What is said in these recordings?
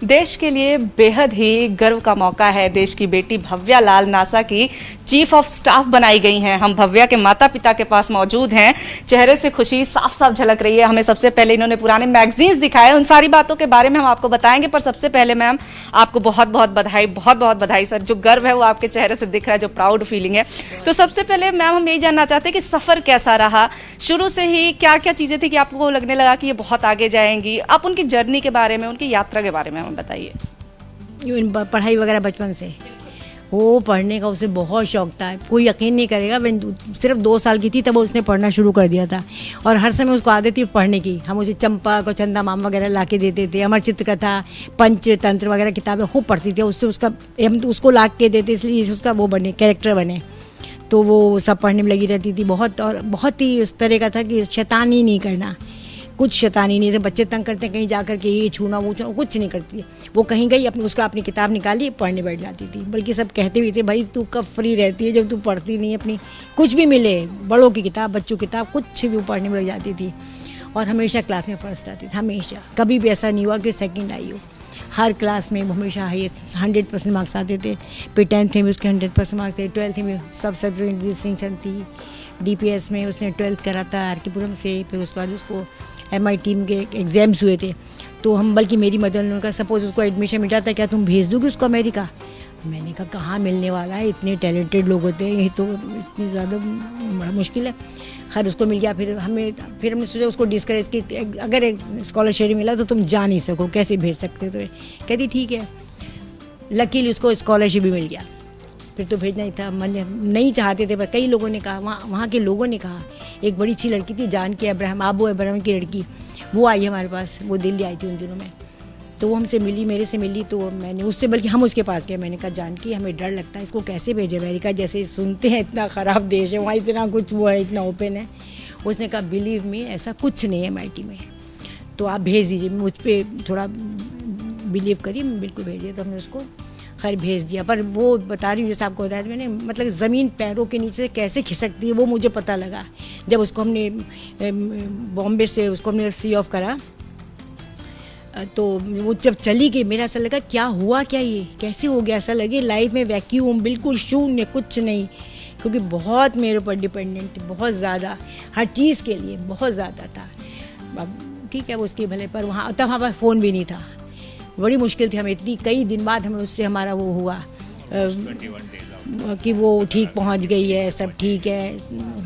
देश के लिए बेहद ही गर्व का मौका है। देश की बेटी भव्या लाल नासा की चीफ ऑफ स्टाफ बनाई गई हैं। हम भव्या के माता पिता के पास मौजूद हैं। चेहरे से खुशी साफ साफ झलक रही है। हमें सबसे पहले इन्होंने पुराने मैगजीन्स दिखाए, उन सारी बातों के बारे में हम आपको बताएंगे। पर सबसे पहले मैम आपको बहुत बहुत बधाई सर। जो गर्व है वो आपके चेहरे से दिख रहा है, जो प्राउड फीलिंग है। तो सबसे पहले मैम हम यही जानना चाहते हैं कि सफर कैसा रहा, शुरू से ही क्या क्या चीजें थी कि आपको लगने लगा कि ये बहुत आगे जाएंगी। आप उनकी जर्नी के बारे में, उनकी यात्रा के बारे में हमें बताइए। पढ़ाई वगैरह बचपन से वो पढ़ने का उसे बहुत शौक था। कोई यकीन नहीं करेगा, सिर्फ 2 साल की थी तब उसने पढ़ना शुरू कर दिया था। और हर समय उसको आदत थी पढ़ने की। हम उसे चंपक और चंदा माम वगैरह ला के देते थे। अमर चित्रकथा, पंचतंत्र वगैरह किताबें खूब पढ़ती थी। उससे हम उसको ला के देते इसलिए उसका वो बने, कैरेक्टर बने। तो वो सब पढ़ने में लगी रहती थी बहुत। और बहुत ही उस तरह का था कि शैतानी नहीं करना, कुछ शैतानी नहीं। जैसे बच्चे तंग करते हैं कहीं जाकर के ये छूना वो छूना, कुछ नहीं करती। वो कहीं गई अपनी किताब निकाली, पढ़ने बैठ जाती थी। बल्कि सब कहते भी थे भाई तू कब फ्री रहती है जब तू पढ़ती नहीं। अपनी कुछ भी मिले, बड़ों की किताब, बच्चों की किताब, कुछ भी वो पढ़ने में लग जाती थी। और हमेशा क्लास में फर्स्ट आती थी, हमेशा। कभी भी ऐसा नहीं हुआ कि सेकंड आई हो। हर क्लास में वो हमेशा हाईएस्ट 100% मार्क्स आते थे। फिर 10th में उसके 100% मार्क्स थे। 12th में सब सब्जेक्ट डिस्टिंक्शन थी। DPS में उसने 12th करा था आरकेपुरम से। फिर उसके बाद उसको MIT के एग्ज़ाम्स हुए थे। तो हम, बल्कि मेरी मदर ने उनका सपोज उसको एडमिशन मिल जाता, क्या तुम भेज दोगे उसको अमेरिका? मैंने कहा कहाँ मिलने वाला है, इतने टैलेंटेड लोग होते हैं, ये तो इतनी ज़्यादा बड़ा मुश्किल है। खैर उसको मिल गया। फिर हमने सोचा उसको डिस्करेज कि अगर एक स्कॉलरशिप मिला तो तुम जा नहीं सको, कैसे भेज सकते? तो कहती ठीक है। लकीली उसको स्कॉलरशिप भी मिल गया। फिर तो भेजना ही था, मन नहीं चाहते थे पर कई लोगों ने कहा, वहाँ के लोगों ने कहा। एक बड़ी सी लड़की थी जानकी अब्राहम, आबू अब्राहम की लड़की, वो आई हमारे पास। वो दिल्ली आई थी उन दिनों में। तो वो हमसे मिली, मेरे से मिली। तो मैंने उससे, बल्कि हम उसके पास गए। मैंने कहा जानकी हमें डर लगता है, इसको कैसे भेजे अमेरिका? जैसे सुनते हैं इतना ख़राब देश है, वहाँ इतना कुछ वो है, इतना ओपन है। उसने कहा बिलीव मी, ऐसा कुछ नहीं है MIT में, तो आप भेज दीजिए, मुझ पर थोड़ा बिलीव करिए, बिल्कुल भेजिए। तो हमने उसको खैर भेज दिया। पर वो बता रही हूँ, जैसे आपको बताया मैंने, मतलब ज़मीन पैरों के नीचे कैसे खिसकती है वो मुझे पता लगा जब उसको हमने बॉम्बे से उसको हमने सी ऑफ करा। तो वो जब चली गई, मेरा ऐसा लगा क्या हुआ, क्या ये कैसे हो गया? ऐसा लगे लाइफ में वैक्यूम, बिल्कुल शून्य, कुछ नहीं। क्योंकि बहुत मेरे ऊपर डिपेंडेंट थी, बहुत ज़्यादा, हर चीज़ के लिए बहुत ज़्यादा था। अब ठीक है, वो उसके भले। पर वहाँ तब हमारे पास फ़ोन भी नहीं था, बड़ी मुश्किल थी। हमें इतनी कई दिन बाद हमें उससे हमारा वो हुआ कि वो ठीक पहुंच गई है, सब ठीक है।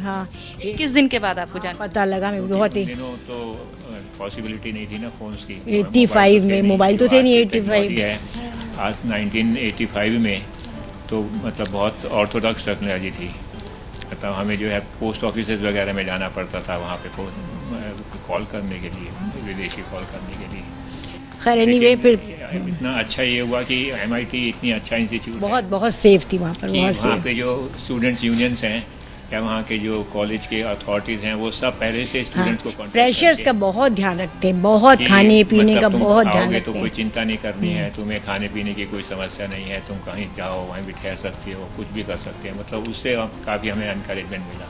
हाँ, किस दिन के बाद आपको जान पता लगा? मैं बहुत ही तो पॉसिबिलिटी नहीं थी ना फोन्स की। 85 में मोबाइल तो थे नहीं। 85 आज 1985 में तो मतलब बहुत ऑर्थोडॉक्स टेक्नोलॉजी थी। मतलब हमें जो है पोस्ट ऑफिस वगैरह में जाना पड़ता था वहाँ पे कॉल करने के लिए, विदेशी कॉल करने के लिए। खैर एनीवे, फिर इतना अच्छा ये हुआ कि MIT इतनी अच्छा इंस्टीट्यूट, बहुत सेफ थी वहाँ पर। वहाँ पे जो स्टूडेंट्स यूनियंस हैं या वहाँ के जो कॉलेज के अथॉरिटीज हैं वो सब पहले से स्टूडेंट्स को कॉन्टेक्ट फ्रेशर्स का बहुत ध्यान रखते हैं, बहुत खाने पीने का बहुत ध्यान रखते तो हैं। कोई चिंता नहीं करनी है, तुम्हें खाने पीने की कोई समस्या नहीं है, तुम कहीं जाओ वहीं भी ठहर सकती हो, कुछ भी कर सकते हैं। मतलब उससे काफ़ी हमें एनकरेजमेंट मिला।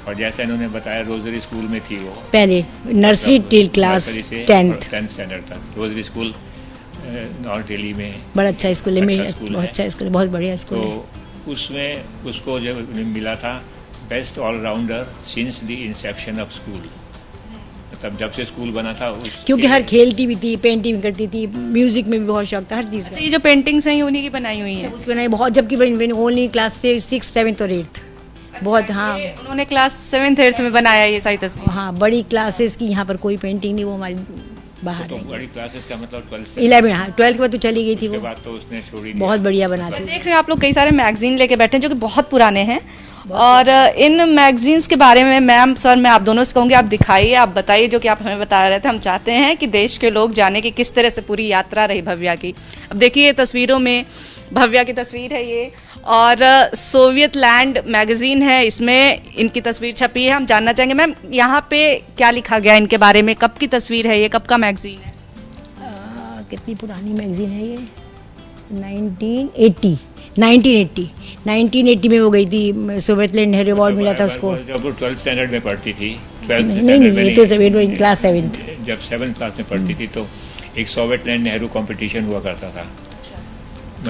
और जैसा इन्होंने बताया रोजरी स्कूल में थी वो पहले, nursery till class 10th standard तक। रोजरी स्कूल नॉर्थ दिल्ली में बड़ा अच्छा स्कूल है, बहुत अच्छा स्कूल है, बहुत बढ़िया स्कूल है। तो उसमें उसको जब मिला था best allrounder since the inception of school. मतलब जब से स्कूल बना था क्योंकि हर खेलती भी थी, पेंटिंग भी करती थी, म्यूजिक में भी बहुत शौक था, हर चीज़ का। ये जो पेंटिंग्स हैं उन्हीं की बनाई हुई हैं? उसकी बनाई बहुत, जबकि ओनली क्लास 6, 7 और 8 बहुत। हाँ, उन्होंने क्लास 7th 8th में बनाया ये सारी तस्वीर। हाँ, बड़ी क्लासेस की यहाँ पर कोई पेंटिंग नहीं, वो हमारी बाहर है। बड़ी क्लासेस का मतलब 11, हाँ 12th के बाद तो चली गई थी वो। बात तो उसने छोड़ी, बहुत बढ़िया बनाती। देख रहे हो आप लोग कई सारे मैगजीन लेके बैठे हैं जो कि बहुत पुराने हैं। और इन मैगजीन्स के बारे में मैम सर मैं आप दोनों से कहूँगी, आप दिखाइए, आप बताइए जो कि आप हमें बता रहे थे। हम चाहते हैं कि देश के लोग जाने कि किस तरह से पूरी यात्रा रही भव्या की। अब देखिए तस्वीरों में भव्या की तस्वीर है ये, और सोवियत लैंड मैगजीन है, इसमें इनकी तस्वीर छपी है। हम जानना चाहेंगे मैम यहाँ पे क्या लिखा गया इनके बारे में, कब की तस्वीर है ये, कब का मैगजीन है? कितनी पुरानी मैगजीन है ये? 1980 में वो गई थी, सोवियत लैंड नेहरू अवार्ड मिला था उसको। जब वो 12th स्टैंडर्ड में पढ़ती थी, नहीं, ये तो क्लास 7th, जब 7th क्लास में पढ़ती थी तो एक सोवियतलैंड नेहरू कंपटीशन हुआ करता था,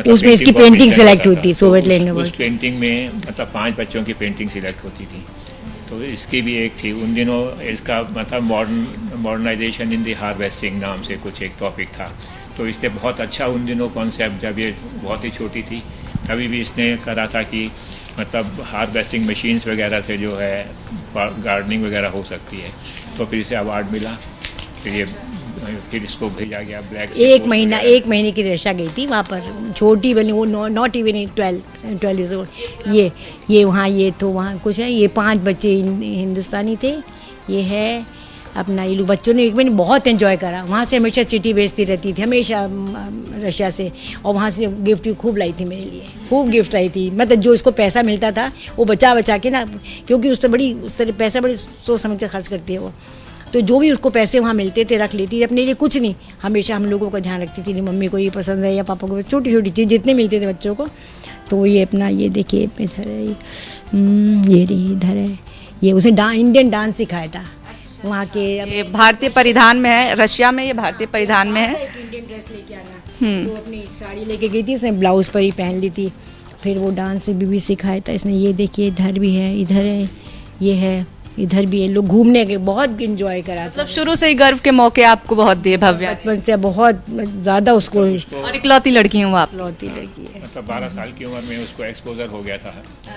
उसमें इसकी पेंटिंग सेलेक्ट हुई थी सोवियतलैंड में। उस पेंटिंग में मतलब 5 बच्चों की पेंटिंग सिलेक्ट होती थी, तो इसकी भी एक थी। उन दिनों इसका मतलब मॉडर्नाइजेशन इन दी हार्वेस्टिंग नाम से कुछ एक टॉपिक था, तो इसने बहुत अच्छा उन दिनों कॉन्सेप्ट, जब ये बहुत ही छोटी थी तभी भी इसने करा था कि मतलब हार्वेस्टिंग मशीन्स वगैरह से जो है गार्डनिंग वगैरह हो सकती है। तो फिर इसे अवार्ड मिला, फिर इसको भेजा गया ब्लैक। एक महीने की रक्षा गई थी वहाँ पर, छोटी बनी वो, नॉट इवन 12 ईयर्स ओल्ड। ये वहाँ, ये तो वहाँ कुछ है, ये 5 बच्चे हिंदुस्तानी थे। ये है अपना, ये लोग बच्चों ने एक महीने बहुत एंजॉय करा। वहाँ से हमेशा चिट्ठी भेजती रहती थी, हमेशा रशिया से, और वहाँ से गिफ्ट भी खूब लाई थी मेरे लिए, खूब गिफ्ट लाई थी। मतलब जो इसको पैसा मिलता था वो बचा के ना, क्योंकि उस तरह पैसा बड़ी सोच समझ कर खर्च करती है वो, तो जो भी उसको पैसे वहाँ मिलते थे रख लेती थी अपने लिए, कुछ नहीं, हमेशा हम लोगों का ध्यान रखती थी, मम्मी को ये पसंद है या पापा को, छोटी छोटी चीज़ जितने मिलते थे बच्चों को। तो ये अपना, ये देखिए इधर है, ये रही इधर है, ये उसने इंडियन डांस सिखाया था वहाँ के। ये भारतीय परिधान में है, रशिया में ये भारतीय परिधान में है। इंडियन ड्रेस लेके आना, तो अपनी साड़ी लेके गई थी, उसने ब्लाउज पर ही पहन ली थी। फिर वो डांस भी सिखाया था इसने। ये देखिए इधर भी है, इधर है, ये है, इधर भी है। लोग घूमने के बहुत एंजॉय करा, मतलब शुरू से ही गर्व के मौके आपको बहुत दिए भव्या, बचपन से बहुत ज्यादा उसको। और इकलौती लड़की हूँ आप? इकलौती लड़की है, मतलब 12 साल की उम्र में उसको एक्सपोजर हो गया था,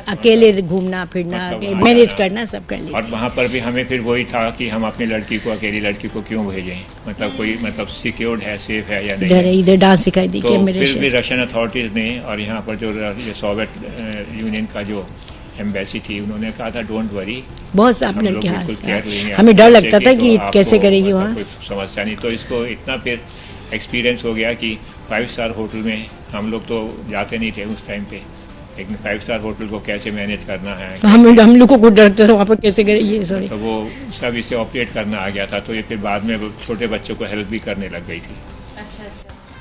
अकेले घूमना फिरना, मैनेज करना, सब कर लिया। और वहाँ पर भी हमें फिर वही था कि हम अपनी लड़की को, अकेली लड़की को क्यों भेजें, मतलब कोई मतलब सिक्योर्ड है, सेफ है या नहीं। इधर डांस सिखाई दी तो मेरे। फिर भी रशियन अथॉरिटीज ने, और यहाँ पर जो सोवियत यूनियन का जो एम्बेसी थी, उन्होंने कहा था डोंट वरी, बहुत आप हम लोग लड़के, बिल्कुल केयर लेंगे। हमें डर लगता था कि तो कैसे आपको करेगी मतलब वहाँ। कोई समस्या नहीं। तो इसको इतना फिर एक्सपीरियंस हो गया कि 5 स्टार होटल में हम लोग तो जाते नहीं थे उस टाइम पे, लेकिन 5 स्टार होटल को कैसे मैनेज करना है, हम लोगों को डरता था वहाँ पर कैसे करेंगे, सॉरी। तो वो सब इसे ऑपरेट करना आ गया था। तो ये फिर बाद में छोटे बच्चों को हेल्प भी करने लग गई थी। अच्छा।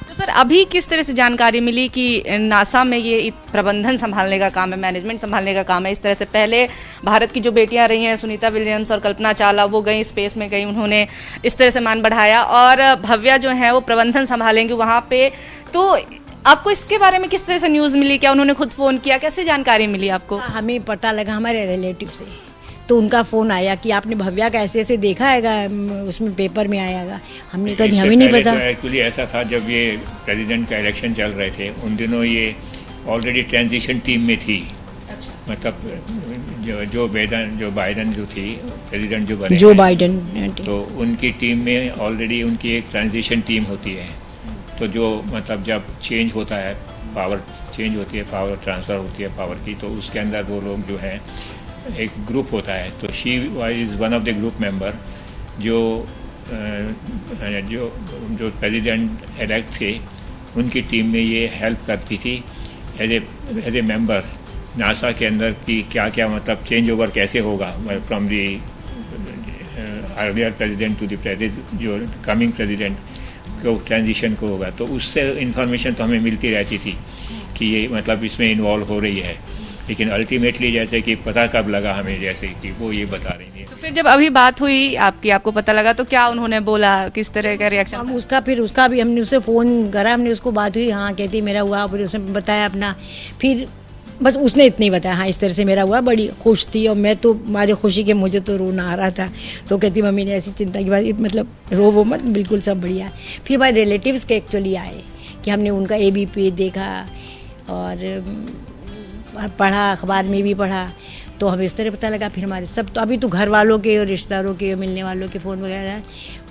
तो सर अभी किस तरह से जानकारी मिली कि नासा में ये प्रबंधन संभालने का काम है, मैनेजमेंट संभालने का काम है इस तरह से? पहले भारत की जो बेटियां रही हैं, सुनीता विलियम्स और कल्पना चावला, वो गई स्पेस में गई, उन्होंने इस तरह से मान बढ़ाया, और भव्या जो है वो प्रबंधन संभालेंगे वहाँ पे। तो आपको इसके बारे में किस तरह से न्यूज़ मिली? क्या उन्होंने खुद फ़ोन किया, कैसे जानकारी मिली आपको? हमें पता लगा हमारे रिलेटिव से, तो उनका फ़ोन आया कि आपने भव्या का ऐसे ऐसे देखा हैगा, उसमें पेपर में आएगा। हमने कहा हमें नहीं पता। एक्चुअली ऐसा था, जब ये प्रेसिडेंट का इलेक्शन चल रहे थे उन दिनों ये ऑलरेडी ट्रांजिशन टीम में थी। अच्छा। मतलब जो बाइडन जो थी प्रेसिडेंट, जो बने जो बाइडन, तो उनकी टीम में ऑलरेडी उनकी एक ट्रांजिशन टीम होती है। तो जो मतलब जब चेंज होता है, पावर चेंज होती है, पावर ट्रांसफ़र होती है पावर की, तो उसके अंदर वो लोग जो हैं एक ग्रुप होता है। तो she is one of the group member जो प्रेसिडेंट इलेक्ट थे, उनकी टीम में ये हेल्प करती थी एज ए मेंबर नासा के अंदर कि क्या क्या मतलब चेंज ओवर कैसे होगा from the earlier president to the president, जो कमिंग प्रेसिडेंट को ट्रांजिशन को होगा। तो उससे इंफॉर्मेशन तो हमें मिलती रहती थी कि ये मतलब इसमें इन्वॉल्व हो रही है, लेकिन अल्टीमेटली जैसे कि पता कब लगा हमें, जैसे कि वो ये बता रही थी। तो फिर जब अभी बात हुई आपको पता लगा, तो क्या उन्होंने बोला, किस तरह का रिएक्शन? हम उसका भी हमने उससे फ़ोन करा, हमने उसको बात हुई, हाँ कहती मेरा हुआ, फिर उसने बताया अपना, फिर बस उसने इतनी बताया हाँ इस तरह से मेरा हुआ। बड़ी खुश थी, और मैं तो हमारी खुशी के मुझे तो रोना आ रहा था। तो कहती मम्मी ने ऐसी चिंता की बात, मतलब रो वो मत, बिल्कुल सब बढ़िया। फिर हमारे रिलेटिव्स के एक्चुअली आए कि हमने उनका ABP देखा और पढ़ा, अखबार में भी पढ़ा, तो हमें इस तरह पता लगा। फिर हमारे सब, तो अभी तो घर वालों के और रिश्तेदारों के, मिलने वालों के फ़ोन वगैरह है।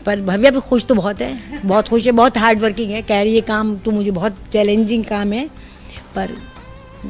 पर भव्या भी खुश तो बहुत है, बहुत खुश है, बहुत हार्ड वर्किंग है। कह रही है काम तो मुझे बहुत चैलेंजिंग काम है, पर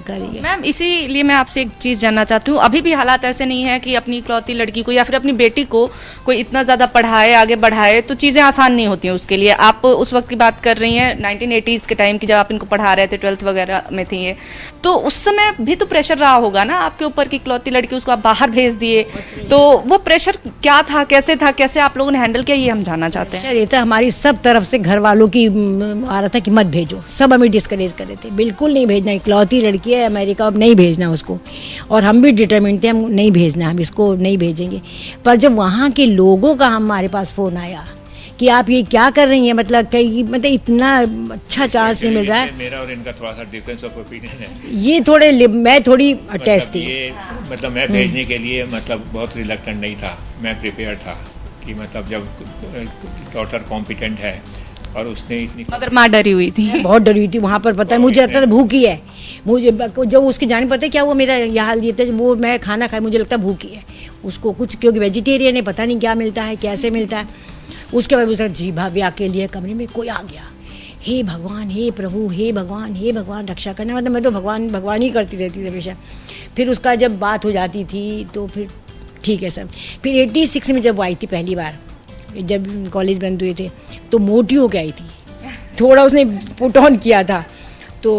करिए। मैम इसीलिए मैं आपसे एक चीज़ जानना चाहती हूँ, अभी भी हालात ऐसे नहीं है कि अपनी इकलौती लड़की को या फिर अपनी बेटी को कोई इतना ज़्यादा पढ़ाए, आगे बढ़ाए, तो चीज़ें आसान नहीं होती हैं उसके लिए। आप उस वक्त की बात कर रही हैं 1980s के टाइम की, जब आप इनको पढ़ा रहे थे, 12th वगैरह में थी ये, तो उस समय भी तो प्रेशर रहा होगा ना आपके ऊपर कि इकलौती लड़की, उसको आप बाहर भेज दिए, तो वो प्रेशर क्या था, कैसे आप लोगों ने हैंडल किया, ये हम जानना चाहते हैं। ये था हमारी सब तरफ से घर वालों की आ रहा था कि मत भेजो, सब हमें डिस्करेज कर रहे थे, बिल्कुल नहीं भेजना, इकलौती लड़की है अमेरिका, अब नहीं भेजना उसको। और हम भी डिटरमिनेट थे, हम नहीं भेजना, हम इसको नहीं भेजेंगे। पर जब वहाँ के लोगों का हमारे पास फ़ोन आया कि आप ये क्या कर रही हैं, मतलब कई मतलब इतना अच्छा चांस नहीं मिल रहा है। मेरा और इनका थोड़ा सा डिफरेंस ऑफ ओपिनियन है। ये थोड़े मैं थोड़ी अटैच थी। ये मतलब मैं भेजने के लिए मतलब बहुत रिलक्टेंट नहीं था, मैं प्रिपेयर था कि मतलब जब डॉटर कॉम्पिटेंट है और उसने इतनी, मगर माँ डरी हुई थी। बहुत डरी हुई थी वहाँ पर, पता है मुझे लगता था भूखी है। मुझे जब उसके जाने पता है क्या हुआ, मेरा यह हाल ये था, वो मैं खाना खाया मुझे लगता भूखी है उसको कुछ, क्योंकि वेजिटेरियन है, पता नहीं क्या मिलता है कैसे मिलता है। उसके बाद उसका जी भाव्या के लिए कमरे में कोई आ गया, हे भगवान, हे प्रभु, हे भगवान रक्षा करना, मतलब मैं तो भगवान भगवान ही करती रहती थी हमेशा। फिर उसका जब बात हो जाती थी तो फिर ठीक है सब। फिर 86 में जब वो आई थी पहली बार, जब कॉलेज बंद हुए थे, तो मोटी होके आई थी, थोड़ा उसने पुट ऑन किया था। तो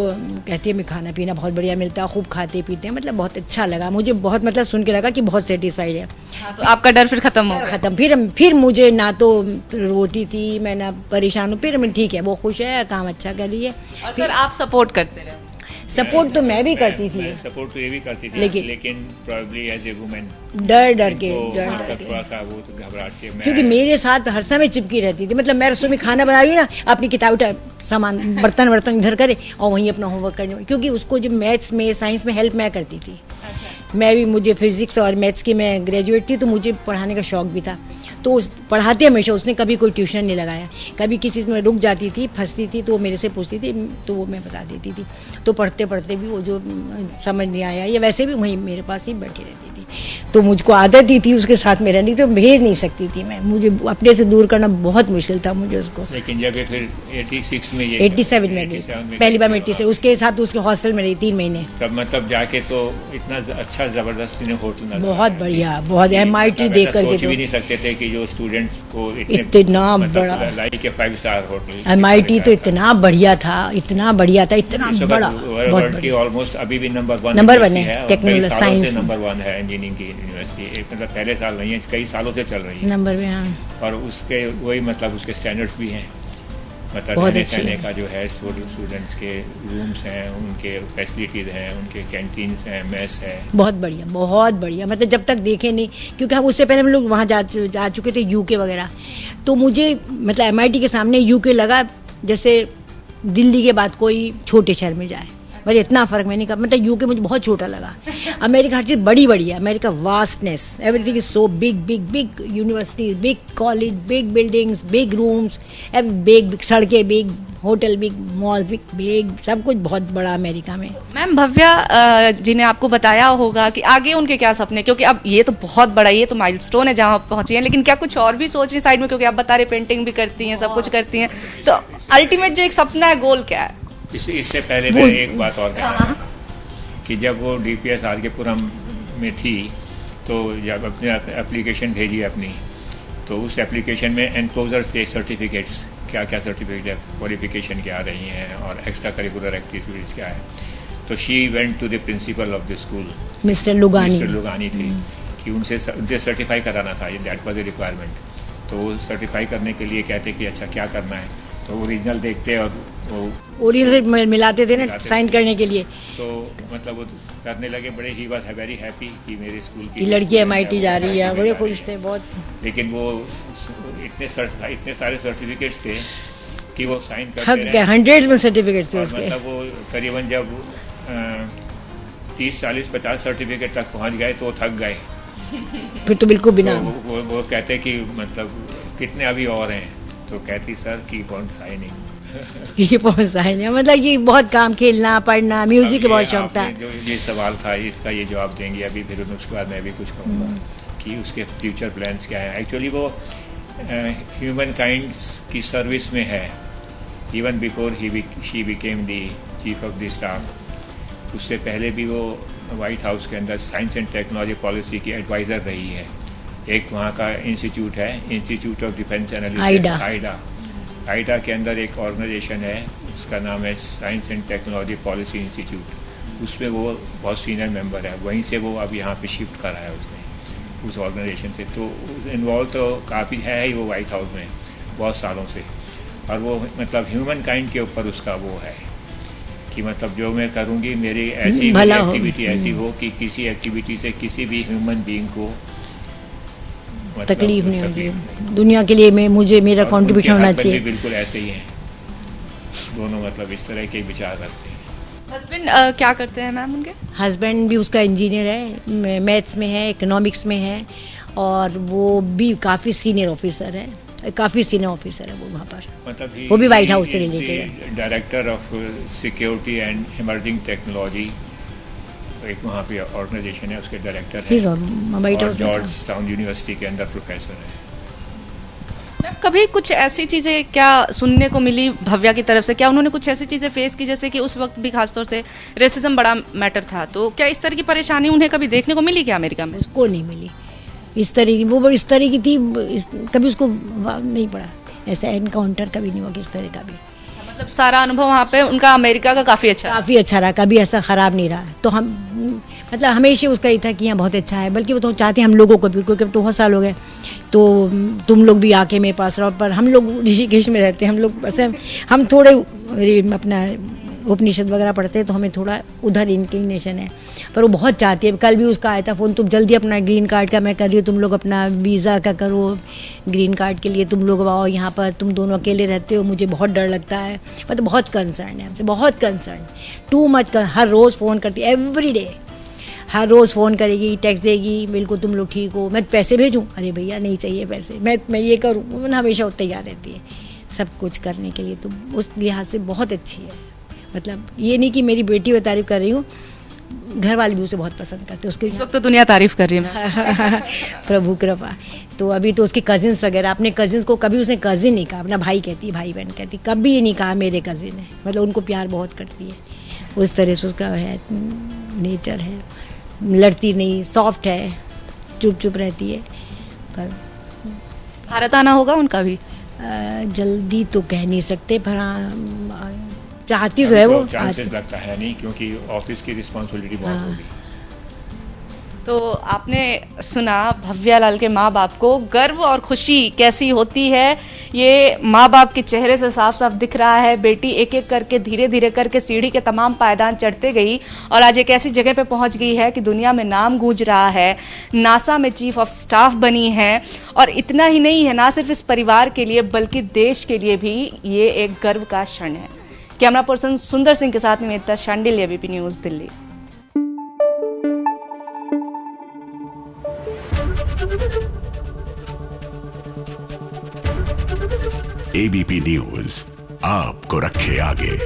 कहती है मैं खाना पीना बहुत बढ़िया मिलता है, खूब खाते पीते हैं, मतलब बहुत अच्छा लगा मुझे, बहुत मतलब सुन के लगा कि बहुत सेटिस्फाइड है। हाँ, तो आपका डर फिर खत्म हो गया। खत्म। फिर मुझे ना तो रोती थी, मैं ना परेशान हूँ, फिर मैं ठीक है, वो खुश है, काम अच्छा कर रही है। और सर आप सपोर्ट करते रहे। सपोर्ट तो मैं भी करती थी, सपोर्ट तो ये भी करती थी, लेकिन प्रोबेबली एज ए वुमेन डर के थोड़ा सा वो तो घबराहट के, क्योंकि मेरे साथ हर समय चिपकी रहती थी। मतलब मैं रसोई में खाना बना रही हूँ ना, अपनी किताब उठा, सामान बर्तन इधर करे और वहीं अपना होमवर्क करने, क्योंकि उसको जो मैथ्स में साइंस में हेल्प मैं करती थी। मैं भी, मुझे फिजिक्स और मैथ्स की मैं ग्रेजुएट थी, तो मुझे पढ़ाने का शौक भी था। तो उस पढ़ाते हमेशा, उसने कभी कोई ट्यूशन नहीं लगाया। कभी किसी चीज़ में रुक जाती थी, फंसती थी, तो वो मेरे से पूछती थी, तो वो मैं बता देती थी। तो पढ़ते पढ़ते भी वो जो समझ नहीं आया या वैसे भी वहीं मेरे पास ही बैठी रहती थी। तो मुझको आदत ही थी उसके साथ में रहने की, तो भेज नहीं सकती थी मैं, मुझे अपने से दूर करना बहुत मुश्किल था मुझे उसको। लेकिन जब ये फिर 86 में, 87 में गई, पहली बार 87, उसके साथ उसके हॉस्टल में रही 3 महीने। तब मतलब जाके तो इतना अच्छा जबरदस्त होटल, बहुत बढ़िया, बहुत MIT देख करके सोच भी नहीं सकते थे कि जो स्टूडेंट्स को इतना बड़ा, like a 5 star hotel, MIT तो इतना बढ़िया था, इतना बढ़िया था, इतना बड़ा, बहुत बढ़िया। ऑलमोस्ट अभी भी नंबर 1 है टेक्निकल साइंस, नंबर 1 है इंजीनियरिंग की यूनिवर्सिटी। मतलब पहले साल नहीं है, कई सालों से चल रही है नंबर में। हाँ, और उसके वही मतलब उसके स्टैंडर्ड्स भी हैं, मतलब बहुत रहने अच्छे सहने का जो है, स्टूडेंट्स के रूम्स हैं, उनके फैसिलिटीज़ हैं, उनके कैंटीन्स हैं, मेस है, बहुत बढ़िया, बहुत बढ़िया। मतलब जब तक देखे नहीं, क्योंकि हम उससे पहले हम लोग वहाँ जा चुके थे UK वगैरह, तो मुझे मतलब MIT के सामने UK लगा जैसे दिल्ली के बाद कोई छोटे शहर में जाए, मतलब इतना फर्क मैंने कहा, मतलब UK मुझे बहुत छोटा लगा। अमेरिका हर चीज़ बड़ी बड़ी है, America vastness, everything is so big big big, universities big, college big, buildings big, rooms big, सड़कें big, hotel big, mall big, सब कुछ बहुत बड़ा अमेरिका में। मैम भव्या जी ने आपको बताया होगा कि आगे उनके क्या सपने, क्योंकि अब ये तो बहुत बड़ा, ये तो माइलस्टोन है जहाँ आप पहुंची हैं, लेकिन क्या कुछ और भी सोच रही साइड में, क्योंकि आप बता रहे पेंटिंग भी करती हैं, सब कुछ करती हैं, तो अल्टीमेट जो एक सपना है, गोल क्या है? इससे पहले मैं एक बात और कहना है कि जब वो DPS आर के पुरम में थी, तो जब अपने एप्लीकेशन भेजी अपनी, तो उस एप्लीकेशन में एनक्लोजर्स थे, सर्टिफिकेट्स, क्या क्या सर्टिफिकेट है, क्वालिफिकेशन क्या आ रही हैं और एक्स्ट्रा करिकुलर एक्टिविटीज़ क्या है। तो she went to the principal of the school, mister Lugani थी, कि उनसे सर्टिफाई कराना था, दैट वाज द रिक्वायरमेंट। तो वो सर्टिफाई करने के लिए कहते कि अच्छा क्या करना है, तो ओरिजिनल देखते और ओरिजिनल से मिलाते थे ना साइन करने के लिए। तो मतलब वो करने लगे, बड़े ही वाज वेरी हैप्पी कि मेरे स्कूल की लड़की MIT जा रही है, बड़े खुश थे बहुत। लेकिन वो इतने सारे सर्टिफिकेट्स थे कि वो साइन थक करते गए, 100 में सर्टिफिकेट थे उसके। मतलब वो करीबन जब 30, 40, 50 सर्टिफिकेट तक पहुंच गए तो वो थक गए। फिर तो बिल्कुल बिना तो वो कहते कि मतलब कितने अभी और हैं, तो कहती सर कीप ऑन साइनिंग। ये बहुत साइन है, मतलब ये बहुत काम, खेलना पढ़ना, म्यूजिक का बहुत शौक था। जो ये सवाल था इसका ये जवाब देंगे अभी, फिर उसके बाद मैं भी कुछ कहूँगा कि उसके फ्यूचर प्लान्स क्या हैं। एक्चुअली वो ह्यूमन काइंड की सर्विस में है, even before she became the chief of the staff. उससे पहले भी वो वाइट हाउस के अंदर साइंस एंड टेक्नोलॉजी पॉलिसी की एडवाइज़र रही है। एक वहाँ का इंस्टीट्यूट है, institute of defence analysis, Aida के अंदर एक ऑर्गेनाइजेशन है, उसका नाम है science and technology policy institute. उसमें वो बहुत सीनियर मेंबर है, वहीं से वो अब यहाँ पे शिफ्ट करा है उसने, उस ऑर्गेनाइजेशन से। तो इन्वॉल्व तो काफ़ी है ही वो वाइट हाउस में बहुत सालों से, और वो मतलब ह्यूमन काइंड के ऊपर उसका वो है कि मतलब जो मैं करूँगी मेरी ऐसी एक्टिविटी ऐसी हो कि किसी एक्टिविटी से किसी भी ह्यूमन बीइंग को तकलीफ नहीं होगी। दुनिया के लिए मैं मुझे मेरा और कंट्रीब्यूशन उनके होना husband भी चाहिए। बिल्कुल ऐसे ही हैं, दोनों मतलब इस तरह के विचार रखते हैं। हस्बैंड क्या करते हैं मैम उनके? हस्बैंड भी उसका इंजीनियर है, मैथ्स में है, इकोनॉमिक्स में है, और वो भी काफ़ी सीनियर ऑफिसर है, काफ़ी सीनियर ऑफिसर है वो वहाँ पर। मतलब वो भी White House से related है। Director of security and emerging technology, एक वहाँ पे ऑर्गेनाइजेशन है, उसके डायरेक्टर He's हैं, on White और House में था। जॉर्ज टाउन यूनिवर्सिटी के अंदर प्रोफेसर है। मैम कभी कुछ ऐसी चीजें क्या सुनने को मिली भव्या की तरफ से? क्या उन्होंने कुछ ऐसी चीजें फेस की, जैसे कि उस वक्त भी खासतौर से रेसिज्म बड़ा मैटर था, तो क्या इस तरह की परेशानी उन्हें कभी देखने को मिली क्या अमेरिका में? उसको नहीं मिली इस तरह की, वो इस तरह की थी, कभी उसको नहीं पड़ा, ऐसा एनकाउंटर कभी नहीं हुआ किस तरह का भी। मतलब सारा अनुभव वहाँ पे उनका अमेरिका का काफी अच्छा है। काफ़ी अच्छा रहा, कभी ऐसा ख़राब नहीं रहा। तो हम मतलब हमेशा उसका ये था कि यहाँ बहुत अच्छा है, बल्कि वो तो चाहते हैं हम लोगों को भी, क्योंकि अब तो बहुत साल हो गए, तो तुम लोग भी आके मेरे पास रहो। पर हम लोग ऋषिकेश में रहते हैं, हम लोग ऐसे हम थोड़े अपना उपनिषद वगैरह पढ़ते हैं, तो हमें थोड़ा उधर इंक्लिनेशन है। पर वो बहुत चाहती है, कल भी उसका आया था फ़ोन, तुम जल्दी अपना ग्रीन कार्ड का मैं कर रही हूँ, तुम लोग अपना वीज़ा का करो, ग्रीन कार्ड के लिए तुम लोग आओ यहाँ पर, तुम दोनों अकेले रहते हो, मुझे बहुत डर लगता है। मतलब बहुत कंसर्न है हमसे, बहुत कंसर्न, टू मच। हर रोज़ फ़ोन करती है, एवरी डे, हर रोज़ फ़ोन करेगी, टेक्स्ट देगी, बिल्कुल तुम लोग ठीक हो, मैं पैसे भेजूँ, अरे भैया नहीं चाहिए पैसे, मैं ये करूँ, मतलब हमेशा वो तैयार रहती है सब कुछ करने के लिए। तो उस लिहाज से बहुत अच्छी है। मतलब ये नहीं कि मेरी बेटी की तारीफ कर रही हूँ, घर वाले भी उसे बहुत पसंद करते हैं उसके। इस वक्त तो दुनिया तारीफ कर रही है। प्रभु कृपा। तो अभी तो उसके कजिन्स वगैरह, अपने कजिन्स को कभी उसने कजिन नहीं कहा, अपना भाई कहती है, भाई बहन कहती, कभी ये नहीं कहा मेरे कजिन है। मतलब उनको प्यार बहुत करती है, उस तरह से उसका है नेचर है, लड़ती नहीं, सॉफ्ट है, चुप चुप रहती है। पर भारत आना होगा उनका भी? जल्दी तो कह नहीं सकते, पर हाँ, चाहती तो है वो। चांसेस लगता है नहीं, क्योंकि ऑफिस की रिस्पॉन्सिबिलिटी बहुत हाँ। होगी। तो आपने सुना भव्या लाल के माँ बाप को गर्व और खुशी कैसी होती है, ये माँ बाप के चेहरे से साफ साफ दिख रहा है। बेटी एक एक करके धीरे धीरे करके सीढ़ी के तमाम पायदान चढ़ते गई और आज एक ऐसी जगह पे पहुंच गई है कि दुनिया में नाम गूंज रहा है, नासा में चीफ ऑफ स्टाफ बनी है। और इतना ही नहीं है, ना सिर्फ इस परिवार के लिए बल्कि देश के लिए भी ये एक गर्व का क्षण है। कैमरा पर्सन सुंदर सिंह के साथ Nivedita Shandilya, ABP news, Delhi. ABP news आपको रखे आगे।